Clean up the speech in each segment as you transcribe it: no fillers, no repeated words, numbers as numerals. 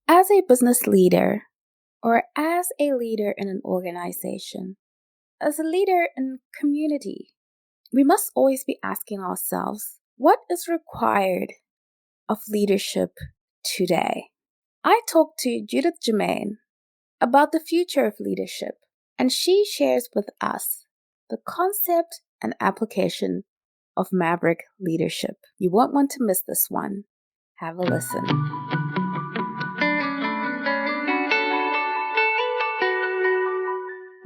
As a business leader, or as a leader in an organization, as a leader in community, we must always be asking ourselves, what is required of leadership today? I talked to Judith Germain about the future of leadership, and she shares with us the concept and application of Maverick Leadership. You won't want to miss this one. Have a listen.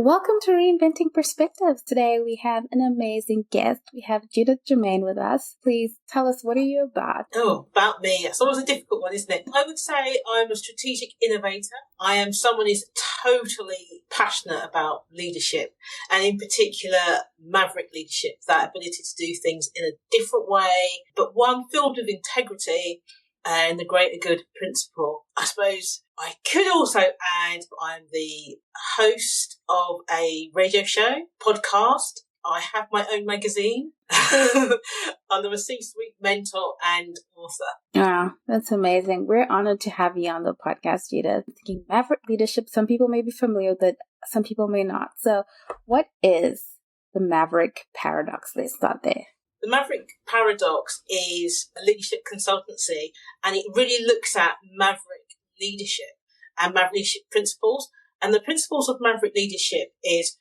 Welcome to Reinventing Perspectives. Today we have an amazing guest. We have Judith Germain with us. Please tell us, what are you about? Oh, about me. It's always a difficult one, isn't it? I would say I'm a strategic innovator. I am someone who's totally passionate about leadership, and in particular, Maverick Leadership, that ability to do things in a different way, but one filled with integrity and the greater good principle. I suppose I could also add I'm the host of a radio show, podcast. I have my own magazine. I'm a C-suite mentor and author. Wow, that's amazing. We're honored to have you on the podcast, Judith. Thinking Maverick Leadership, some people may be familiar with it, some people may not. So what is the Maverick Paradox? Let's start there. The Maverick Paradox is a leadership consultancy, and it really looks at Maverick leadership and Maverick leadership principles. And the principles of Maverick leadership is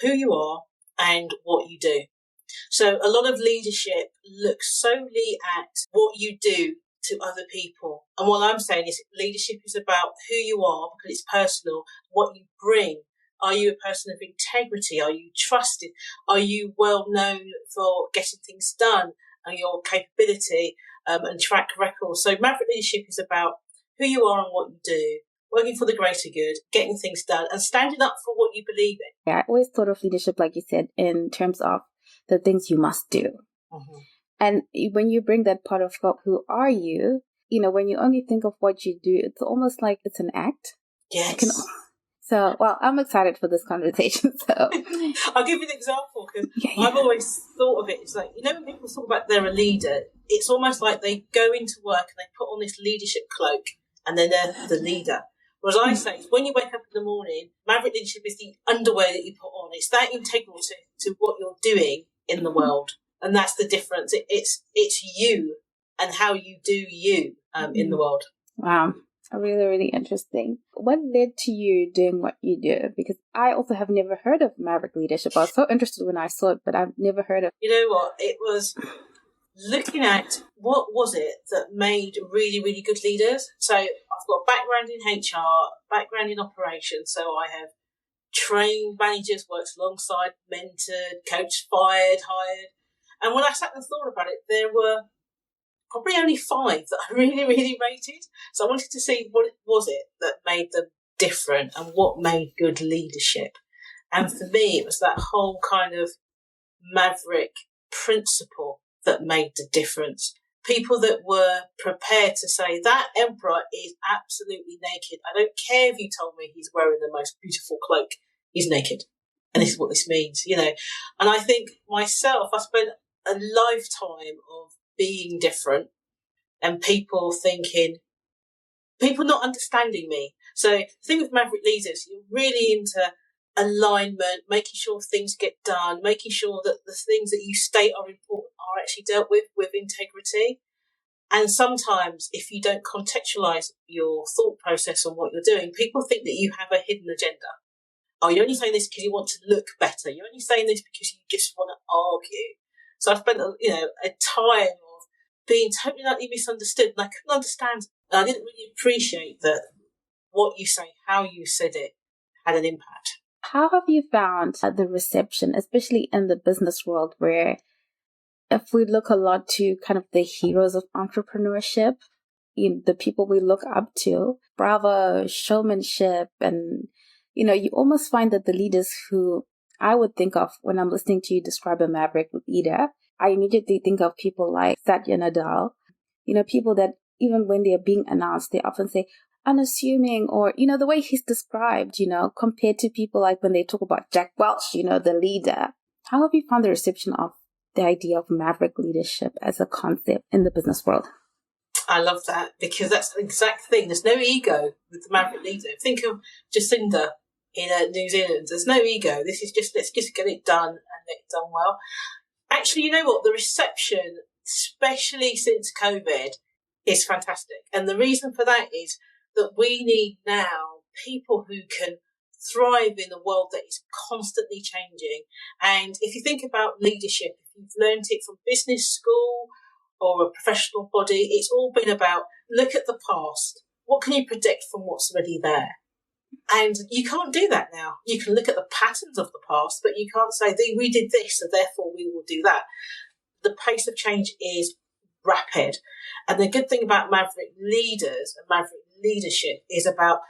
who you are and what you do. So a lot of leadership looks solely at what you do to other people. And what I'm saying is leadership is about who you are, because it's personal, what you bring. Are you a person of integrity? Are you trusted? Are you well known for getting things done and your capability and track record? So Maverick Leadership is about who you are and what you do, working for the greater good, getting things done and standing up for what you believe in. Yeah, I always thought of leadership, like you said, in terms of the things you must do. Mm-hmm. And when you bring that part of who are you, when you only think of what you do, it's almost like it's an act. Yes. So, well, I'm excited for this conversation. So I'll give you an example, because I've always thought of it. It's like, when people talk about they're a leader, it's almost like they go into work and they put on this leadership cloak and then they're the leader. Whereas I say, when you wake up in the morning, Maverick Leadership is the underwear that you put on. It's that integral to what you're doing in the world. And that's the difference. It's you and how you do you in the world. Wow. Really, really interesting. What led to you doing what you do? Because I also have never heard of Maverick Leadership. I was so interested when I saw it, but I've never heard of it. You know what? It was looking at what was it that made really, really good leaders. So I've got a background in HR, background in operations. So I have trained managers, worked alongside, mentored, coached, hired. And when I sat and thought about it, there were probably only 5 that I really, really rated. So I wanted to see what was it that made them different and what made good leadership. And for me, it was that whole kind of Maverick principle that made the difference. People that were prepared to say, that emperor is absolutely naked. I don't care if you told me he's wearing the most beautiful cloak. He's naked. And this is what this means, And I think myself, I spent a lifetime of being different and people not understanding me. So the thing with Maverick leaders, you're really into alignment, making sure things get done, making sure that the things that you state are important are actually dealt with integrity. And sometimes if you don't contextualize your thought process on what you're doing, people think that you have a hidden agenda. Oh, you're only saying this because you want to look better. You're only saying this because you just want to argue. So I spent a time of being totally misunderstood, and I couldn't understand. I didn't really appreciate that what you say, how you said it, had an impact. How have you found the reception, especially in the business world, where if we look a lot to kind of the heroes of entrepreneurship, the people we look up to, bravo, showmanship, and, you almost find that the leaders who I would think of when I'm listening to you describe a Maverick leader, I immediately think of people like Satya Nadal, people that even when they're being announced, they often say, unassuming, or, the way he's described, compared to people like when they talk about Jack Welch, the leader. How have you found the reception of the idea of Maverick leadership as a concept in the business world? I love that, because that's the exact thing. There's no ego with the Maverick leader. Think of Jacinda in New Zealand. There's no ego. This is just, let's just get it done and get it done well. Actually, you know what? The reception, especially since COVID, is fantastic. And the reason for that is that we need now people who can thrive in a world that is constantly changing. And if you think about leadership, if you've learned it from business school or a professional body, it's all been about look at the past. What can you predict from what's already there? And you can't do that now. You can look at the patterns of the past, but you can't say, we did this, so therefore we will do that. The pace of change is rapid. And the good thing about Maverick leaders and Maverick leadership is about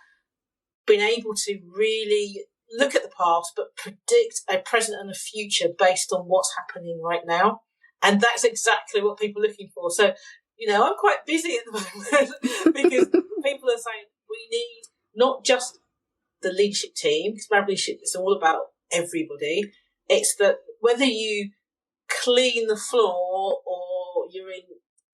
being able to really look at the past, but predict a present and a future based on what's happening right now. And that's exactly what people are looking for. So, I'm quite busy at the moment because people are saying we need not just the leadership team, because Maverick leadership is all about everybody. It's that whether you clean the floor or you're in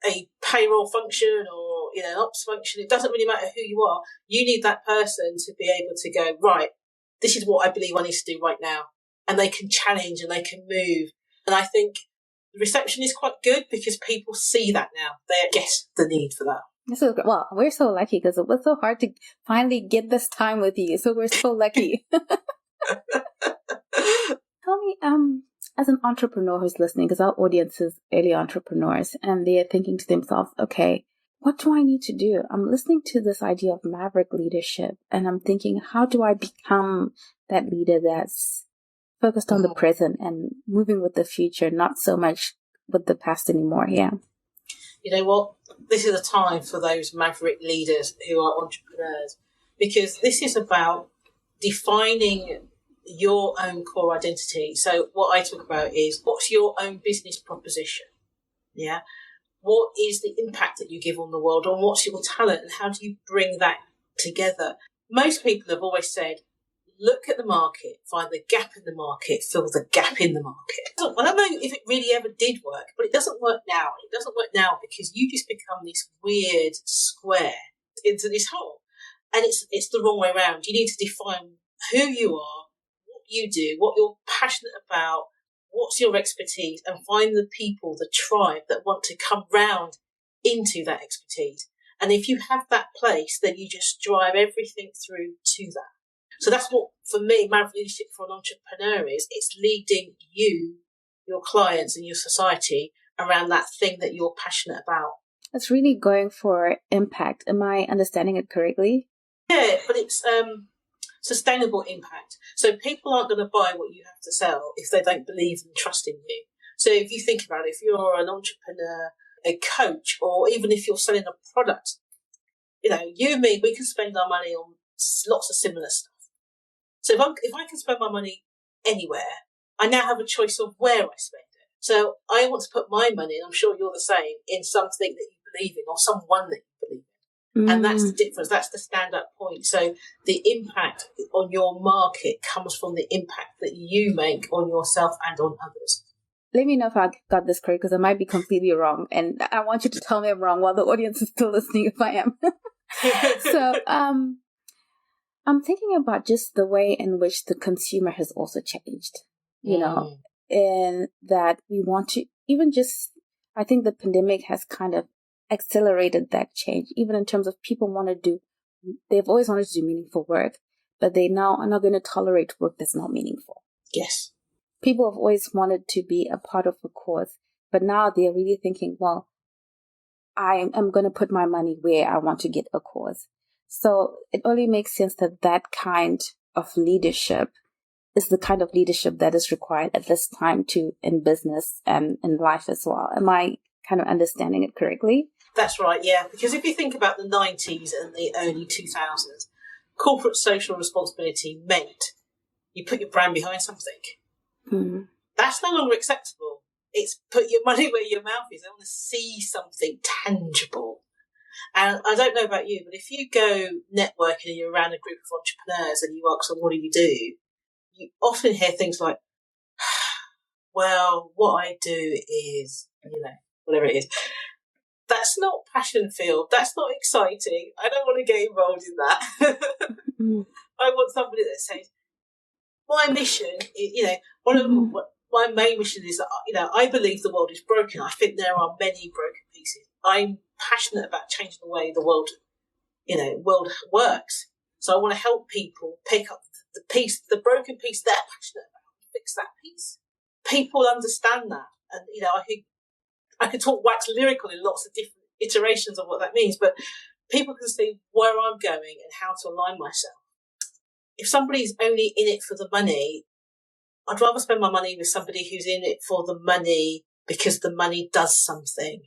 a payroll function or an ops function, it doesn't really matter who you are. You need that person to be able to go, right, this is what I believe I need to do right now. And they can challenge and they can move. And I think the reception is quite good because people see that now. They get the need for that. Well, we're so lucky because it was so hard to finally get this time with you. So we're so lucky. Tell me, as an entrepreneur who's listening, because our audience is early entrepreneurs and they're thinking to themselves, okay, what do I need to do? I'm listening to this idea of Maverick leadership and I'm thinking, how do I become that leader that's focused on the present and moving with the future, not so much with the past anymore? Yeah. You know what? This is a time for those Maverick leaders who are entrepreneurs, because this is about defining your own core identity. So what I talk about is, what's your own business proposition? Yeah. What is the impact that you give on the world, and what's your talent, and how do you bring that together? Most people have always said, look at the market, find the gap in the market, fill the gap in the market. I don't know if it really ever did work, but it doesn't work now. It doesn't work now because you just become this weird square into this hole. And it's the wrong way around. You need to define who you are, what you do, what you're passionate about, what's your expertise, and find the people, the tribe that want to come round into that expertise. And if you have that place, then you just drive everything through to that. So that's what, for me, Maverick Leadership for an entrepreneur is. It's leading you, your clients and your society around that thing that you're passionate about. It's really going for impact. Am I understanding it correctly? Yeah, but it's sustainable impact. So people aren't going to buy what you have to sell if they don't believe and trust in you. So if you think about it, if you're an entrepreneur, a coach, or even if you're selling a product, you and me, we can spend our money on lots of similar stuff. So if I can spend my money anywhere, I now have a choice of where I spend it. So I want to put my money, and I'm sure you're the same, in something that you believe in or someone that you believe in. And that's the difference. That's the stand-up point. So the impact on your market comes from the impact that you make on yourself and on others. Let me know if I got this correct, because I might be completely wrong. And I want you to tell me I'm wrong while the audience is still listening if I am. So, I'm thinking about just the way in which the consumer has also changed, in that we want to I think the pandemic has kind of accelerated that change, even in terms of people they've always wanted to do meaningful work, but they now are not going to tolerate work that's not meaningful. Yes. People have always wanted to be a part of a cause, but now they're really thinking, well, I am going to put my money where I want to get a cause. So it only makes sense that kind of leadership is the kind of leadership that is required at this time in business and in life as well. Am I kind of understanding it correctly? That's right, yeah. Because if you think about the 90s and the early 2000s, corporate social responsibility meant you put your brand behind something. Mm-hmm. That's no longer acceptable. It's put your money where your mouth is. I want to see something tangible. And I don't know about you, but if you go networking and you're around a group of entrepreneurs and you ask them, what do? You often hear things like, well, what I do is, whatever it is. That's not passion-filled. That's not exciting. I don't want to get involved in that. I want somebody that says, my mission, one of my main mission is that, I believe the world is broken. I think there are many broken pieces. I'm passionate about changing the way the world works. So I want to help people pick up the broken piece they're passionate about, and fix that piece. People understand that. And, I could talk wax lyrical in lots of different iterations of what that means, but people can see where I'm going and how to align myself. If somebody's only in it for the money, I'd rather spend my money with somebody who's in it for the money because the money does something.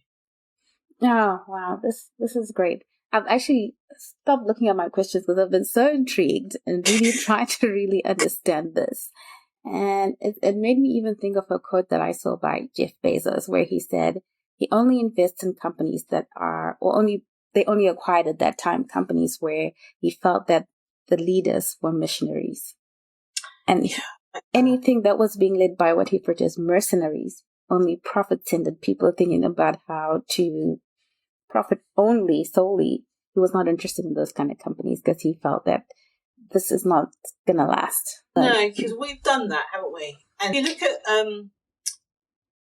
Oh, wow. This is great. I've actually stopped looking at my questions because I've been so intrigued and really trying to really understand this. And it made me even think of a quote that I saw by Jeff Bezos, where he said he only invests in companies they only acquired at that time companies where he felt that the leaders were missionaries. And anything that was being led by what he referred to as mercenaries, only profit-centered people thinking about how to profit only solely, he was not interested in those kind of companies because he felt that this is not going to last. No, because we've done that, haven't we? And you look at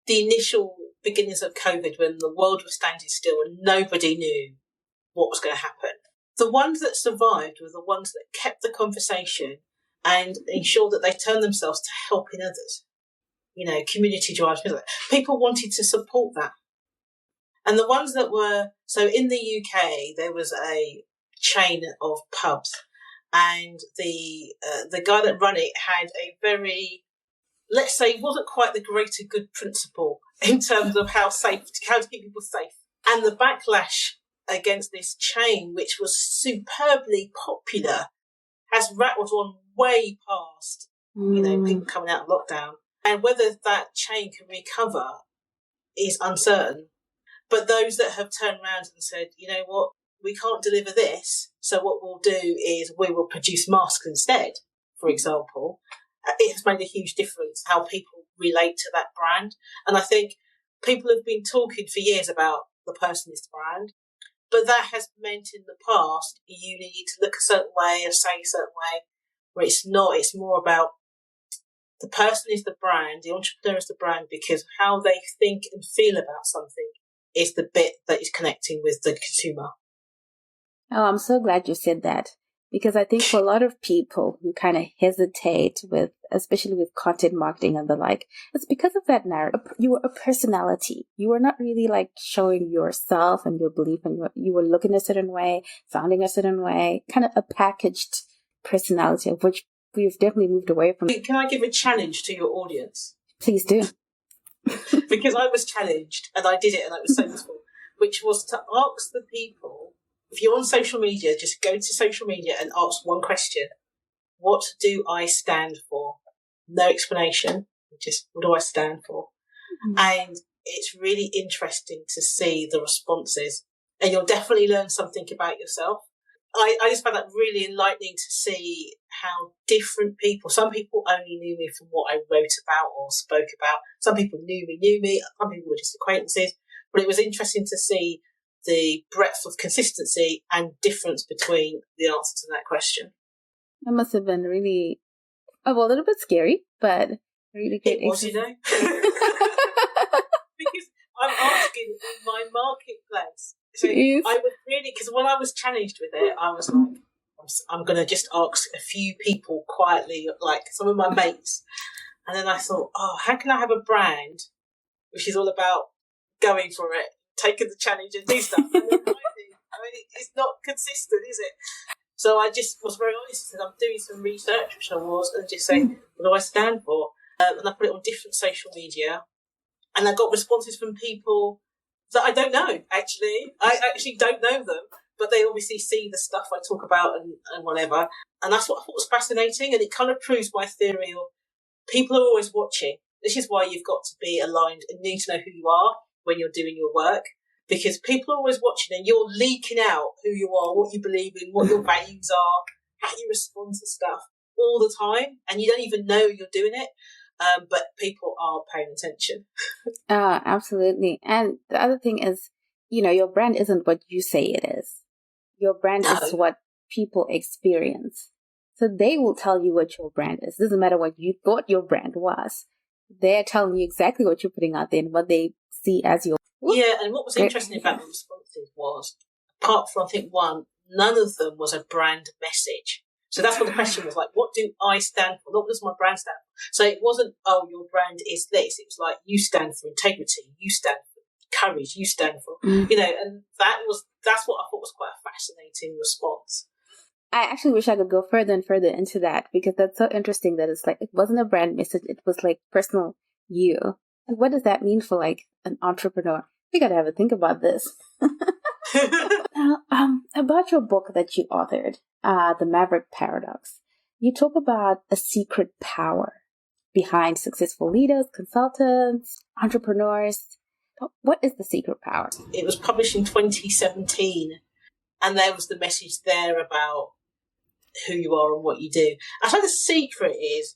the initial beginnings of COVID when the world was standing still and nobody knew what was going to happen. The ones that survived were the ones that kept the conversation and ensured that they turned themselves to helping others. Community drives. People wanted to support that. And the ones that were, so in the UK, there was a chain of pubs, and the guy that ran it had a very, let's say, wasn't quite the greater good principle in terms of how to keep people safe. And the backlash against this chain, which was superbly popular, has rattled on way past, people coming out of lockdown. And whether that chain can recover is uncertain. But those that have turned around and said, you know what, we can't deliver this, so what we'll do is we will produce masks instead, for example, it has made a huge difference how people relate to that brand. And I think people have been talking for years about the personist brand, but that has meant in the past you need to look a certain way or say a certain way, where it's not. It's more about the person is the brand, the entrepreneur is the brand, because how they think and feel about something is the bit that is connecting with the consumer. Oh, I'm so glad you said that, because I think for a lot of people who kind of hesitate with, especially with content marketing and the like, it's because of that narrative. You were a personality. You were not really like showing yourself and your belief, and you were looking a certain way, sounding a certain way, kind of a packaged personality, of which we've definitely moved away from. Can I give a challenge to your audience? Please do. Because I was challenged and I did it and I was so useful, which was to ask the people, if you're on social media, just go to social media and ask one question. What do I stand for? No explanation. Just, what do I stand for? Mm-hmm. And it's really interesting to see the responses. And you'll definitely learn something about yourself. I just found that really enlightening to see how different people, some people only knew me from what I wrote about or spoke about. Some people knew me. Some people were just acquaintances. But it was interesting to see the breadth of consistency and difference between the answer to that question. That must have been really, a little bit scary, but really great. It was, because I'm asking in my marketplace. So yes. I would really, because when I was challenged with it, I was like, I'm going to just ask a few people quietly, like some of my mates. And then I thought, how can I have a brand which is all about going for it, taking the challenge and do stuff? And then it's not consistent, is it? So I just was very honest and said, I'm doing some research, which I was, and just saying, what do I stand for? And I put it on different social media. And I got responses from people that I don't know, actually. I actually don't know them, but they obviously see the stuff I talk about and whatever. And that's what I thought was fascinating. And it kind of proves my theory of people are always watching. This is why you've got to be aligned and need to know who you are when you're doing your work, because people are always watching and you're leaking out who you are, what you believe in, what your values are, how you respond to stuff all the time. And you don't even know you're doing it. But people are paying attention. Absolutely. And the other thing is, your brand isn't what you say it is. Your brand is No. what people experience. So they will tell you what your brand is. It doesn't matter what you thought your brand was. They're telling you exactly what you're putting out there and what they see as your... Yeah, and what was interesting about the responses was, apart from, I think, one, none of them was a brand message. So that's what the question was like, what do I stand for? What does my brand stand for? So it wasn't, oh, your brand is this. It was like, you stand for integrity. You stand for courage. You stand for, and that's what I thought was quite a fascinating response. I actually wish I could go further and further into that, because that's so interesting that it's like, it wasn't a brand message. It was like personal you. And what does that mean for like an entrepreneur? We got to have a think about this. Now, about your book that you authored, The Maverick Paradox, you talk about a secret power behind successful leaders, consultants, entrepreneurs. What is the secret power? It was published in 2017, and there was the message there about who you are and what you do. I think the secret is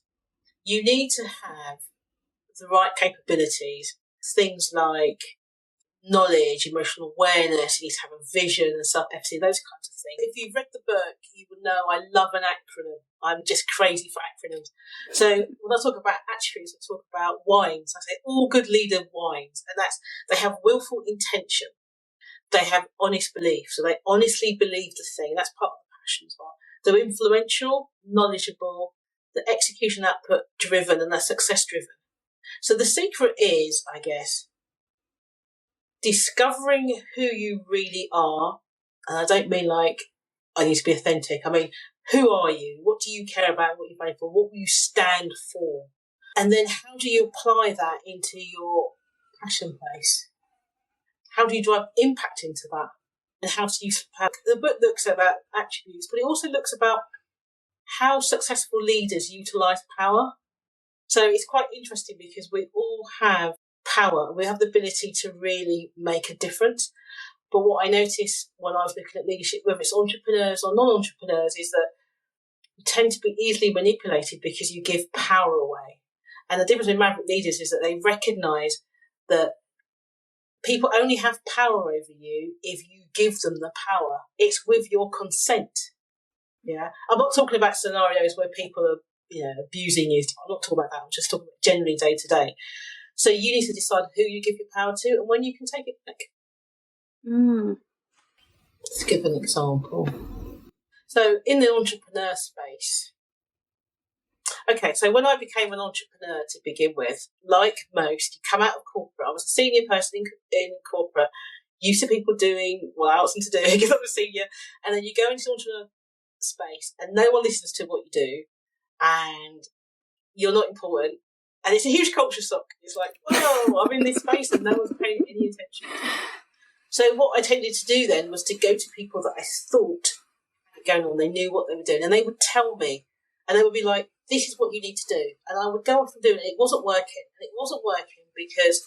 you need to have the right capabilities, things like knowledge, emotional awareness, you need to have a vision and self-efficacy, those kinds of things. If you've read the book, you will know I love an acronym. I'm just crazy for acronyms. So when I talk about attributes, I talk about wines. I say all good leader wines, and that's they have willful intention. They have honest belief, so they honestly believe the thing. That's part of the passion as well. They're influential, knowledgeable, the execution output driven, and they're success driven. So the secret is, I guess, discovering who you really are. And I don't mean like, I need to be authentic. I mean, who are you? What do you care about? What you're fighting for? What will you stand for? And then how do you apply that into your passion place? How do you drive impact into that? And how do you... The book looks about attributes, but it also looks about how successful leaders utilise power. So it's quite interesting because we all have power. We have the ability to really make a difference. But what I noticed when I was looking at leadership, whether it's entrepreneurs or non-entrepreneurs, is that you tend to be easily manipulated because you give power away. And the difference with Maverick leaders is that they recognise that people only have power over you if you give them the power. It's with your consent. Yeah, I'm not talking about scenarios where people are, abusing you. I'm not talking about that. I'm just talking about generally day to day. So you need to decide who you give your power to and when you can take it back. Let's give an example. So in the entrepreneur space, okay, so when I became an entrepreneur to begin with, like most, you come out of corporate. I was a senior person in corporate, used to people doing what I was to do because I was senior, and then you go into the entrepreneur space and no one listens to what you do and you're not important. And it's a huge culture shock. It's like, whoa, I'm in this space and no one's paying any attention. So what I tended to do then was to go to people that I thought were going on, they knew what they were doing, and they would tell me, and they would be like, this is what you need to do. And I would go off and do it, and it wasn't working. And it wasn't working because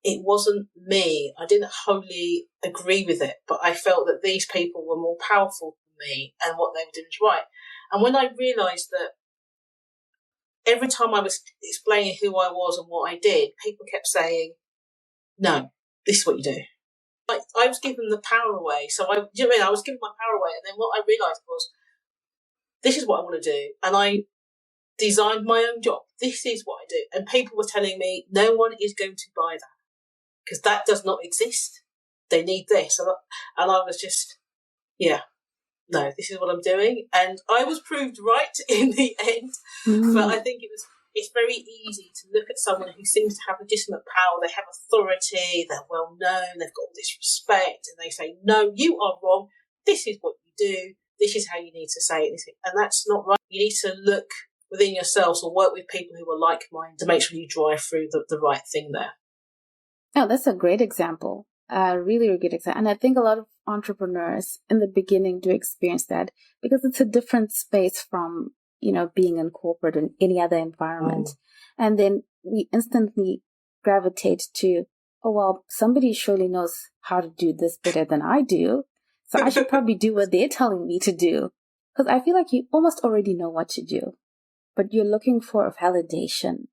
it wasn't me. I didn't wholly agree with it, but I felt that these people were more powerful than me and what they were doing was right. And when I realised that every time I was explaining who I was and what I did, people kept saying, no, this is what you do. I was giving the power away. So I was giving my power away. And then what I realised was, this is what I want to do. And I designed my own job. This is what I do. And people were telling me, no one is going to buy that because that does not exist. They need this. And I was just, no, this is what I'm doing. And I was proved right in the end. But I think it's very easy to look at someone who seems to have legitimate power. They have authority, they're well known, they've got all this respect, and they say, no, you are wrong. This is what you do. This is how you need to say it. And that's not right. You need to look within yourselves or work with people who are like-minded to make sure you drive through the right thing there. Oh, that's a great example. Really, really good example. And I think a lot of entrepreneurs in the beginning do experience that because it's a different space from being in corporate and any other environment. And then we instantly gravitate to, oh, well, somebody surely knows how to do this better than I do. So I should probably do what they're telling me to do. Because I feel like you almost already know what to do, but you're looking for a validation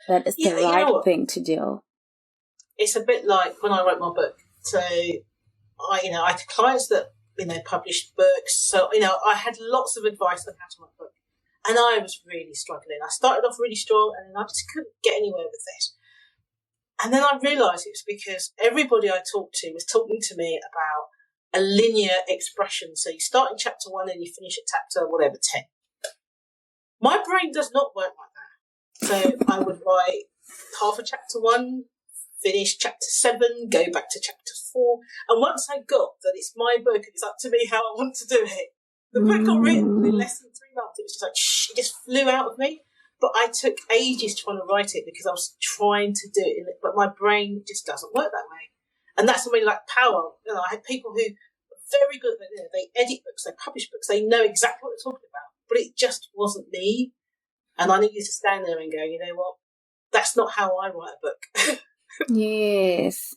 that is the right thing to do. It's a bit like when I wrote my book. So I had clients that, published books. So, I had lots of advice on how to write a book. And I was really struggling. I started off really strong and then I just couldn't get anywhere with this. And then I realised it was because everybody I talked to was talking to me about a linear expression. So you start in chapter 1 and you finish at chapter 10. My brain does not work like that. So I would write half of chapter 1, finish chapter 7, go back to chapter 4. And once I got that it's my book and it's up to me how I want to do it, the book got written in less than 3 months. It was just like, it just flew out of me. But I took ages trying to write it because I was trying to do it, but my brain just doesn't work that way. And that's really like power. I had people who are very good at it. They edit books, they publish books, they know exactly what they're talking about. But it just wasn't me. And I needed to stand there and go, you know what? That's not how I write a book. Yes.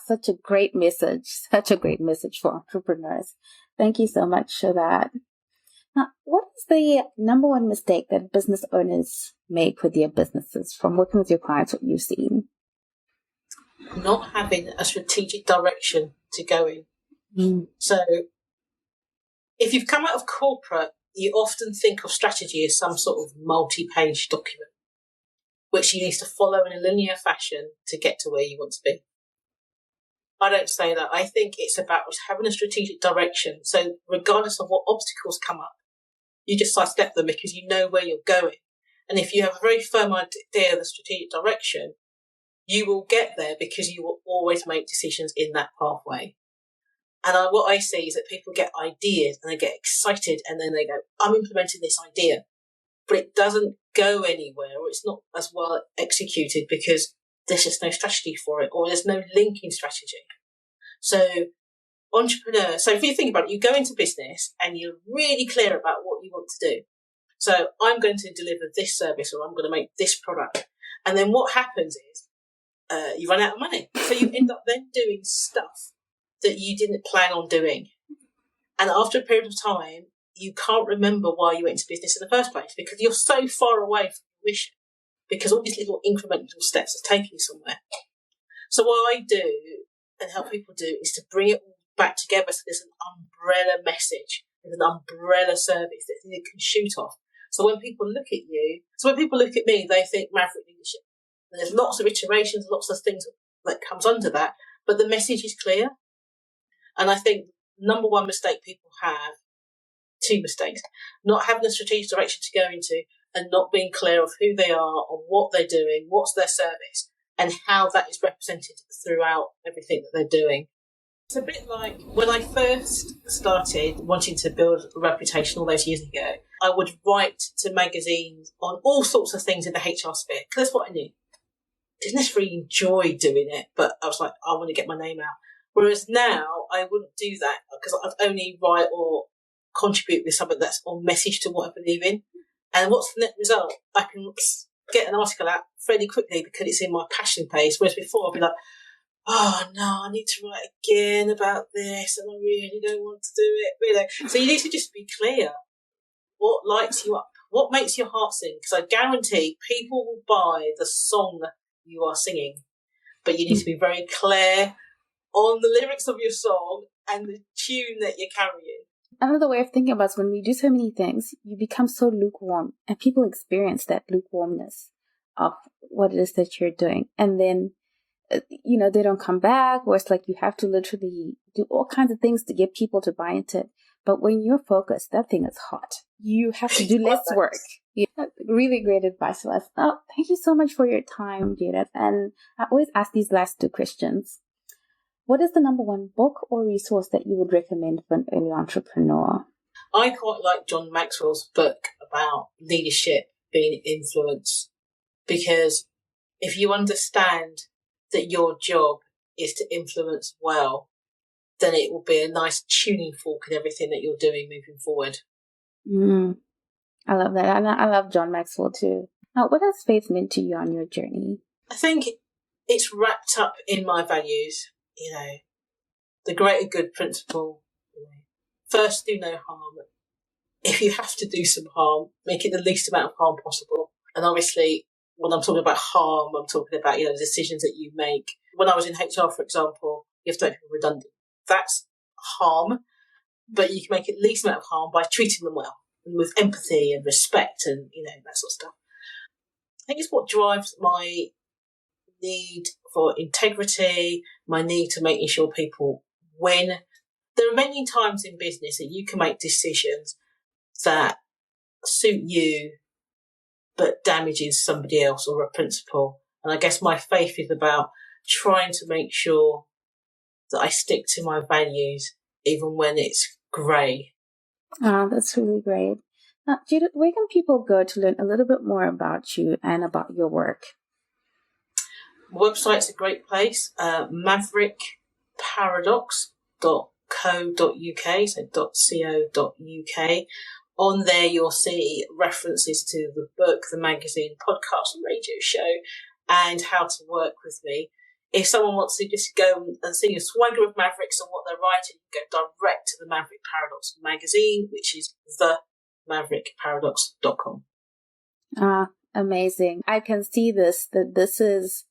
Such a great message. Such a great message for entrepreneurs. Thank you so much for that. Now, what is the number one mistake that business owners make with their businesses from working with your clients, what you've seen? Not having a strategic direction to go in. So if you've come out of corporate, you often think of strategy as some sort of multi-page document, which you need to follow in a linear fashion to get to where you want to be. I don't say that. I think it's about having a strategic direction. So regardless of what obstacles come up, you just sidestep them because you know where you're going. And if you have a very firm idea of the strategic direction, you will get there because you will always make decisions in that pathway. And what I see is that people get ideas and they get excited and then they go, I'm implementing this idea. But it doesn't go anywhere or it's not as well executed because there's just no strategy for it or there's no linking strategy. So entrepreneurs, so if you think about it, you go into business and you're really clear about what you want to do. So I'm going to deliver this service or I'm going to make this product. And then what happens is you run out of money. So you end up then doing stuff that you didn't plan on doing. And after a period of time, you can't remember why you went into business in the first place because you're so far away from your mission because all these little incremental steps are taking you somewhere. So what I do and help people do is to bring it all back together so there's an umbrella message, there's an umbrella service that you can shoot off. So when people look at me, they think Maverick Leadership. And there's lots of iterations, lots of things that comes under that, but the message is clear. And I think number one mistake people have, 2 mistakes, not having a strategic direction to go into and not being clear of who they are or what they're doing, what's their service, and how that is represented throughout everything that they're doing. It's a bit like when I first started wanting to build a reputation all those years ago, I would write to magazines on all sorts of things in the HR sphere, because that's what I knew. Didn't necessarily enjoy doing it, but I was like, I want to get my name out. Whereas now, I wouldn't do that because I'd only write or contribute with something that's on message to what I believe in. And what's the net result? I can get an article out fairly quickly because it's in my passion page, whereas before I'd be like, oh no, I need to write again about this and I really don't want to do it. Really. So you need to just be clear. What lights you up? What makes your heart sing? Because I guarantee people will buy the song you are singing. But you need to be very clear on the lyrics of your song and the tune that you're carrying. Another way of thinking about it is when we do so many things, you become so lukewarm and people experience that lukewarmness of what it is that you're doing. And then, they don't come back, or it's like you have to literally do all kinds of things to get people to buy into it. But when you're focused, that thing is hot. You have to do less work. Yeah, really great advice for us. Oh, thank you so much for your time, Judith. And I always ask these last 2 questions. What is the number one book or resource that you would recommend for an early entrepreneur? I quite like John Maxwell's book about leadership being influence, because if you understand that your job is to influence well, then it will be a nice tuning fork in everything that you're doing moving forward. I love that. And I love John Maxwell too. Now, what has faith meant to you on your journey? I think it's wrapped up in my values, the greater good principle. First, do no harm. If you have to do some harm, make it the least amount of harm possible. And obviously, when I'm talking about harm, I'm talking about, the decisions that you make. When I was in HR, for example, you have to make people redundant. That's harm, but you can make it least amount of harm by treating them well and with empathy and respect and, that sort of stuff. I think it's what drives my need for integrity, my need to making sure people win. There are many times in business that you can make decisions that suit you but damages somebody else or a principle. And I guess my faith is about trying to make sure that I stick to my values even when it's grey. That's really great. Judith, where can people go to learn a little bit more about you and about your work? My website's a great place, maverickparadox.co.uk, so .co.uk. On there, you'll see references to the book, the magazine, podcast, and radio show, and how to work with me. If someone wants to just go and see a swagger of Mavericks and what they're writing, go direct to the Maverick Paradox magazine, which is themaverickparadox.com. Amazing. I can see that this is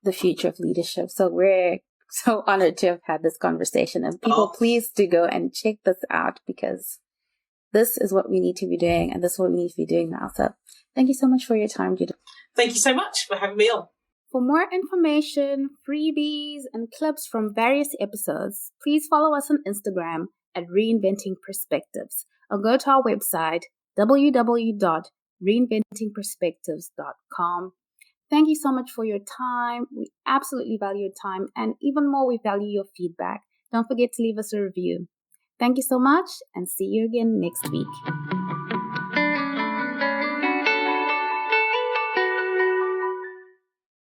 the future of leadership. So we're so honored to have had this conversation. And people, please do go and check this out, because this is what we need to be doing, and this is what we need to be doing now. So thank you so much for your time, Judith. Thank you so much for having me on. For more information, freebies, and clips from various episodes, please follow us on Instagram at Reinventing Perspectives, or go to our website, www.reinventingperspectives.com. Thank you so much for your time. We absolutely value your time, and even more, we value your feedback. Don't forget to leave us a review. Thank you so much, and see you again next week.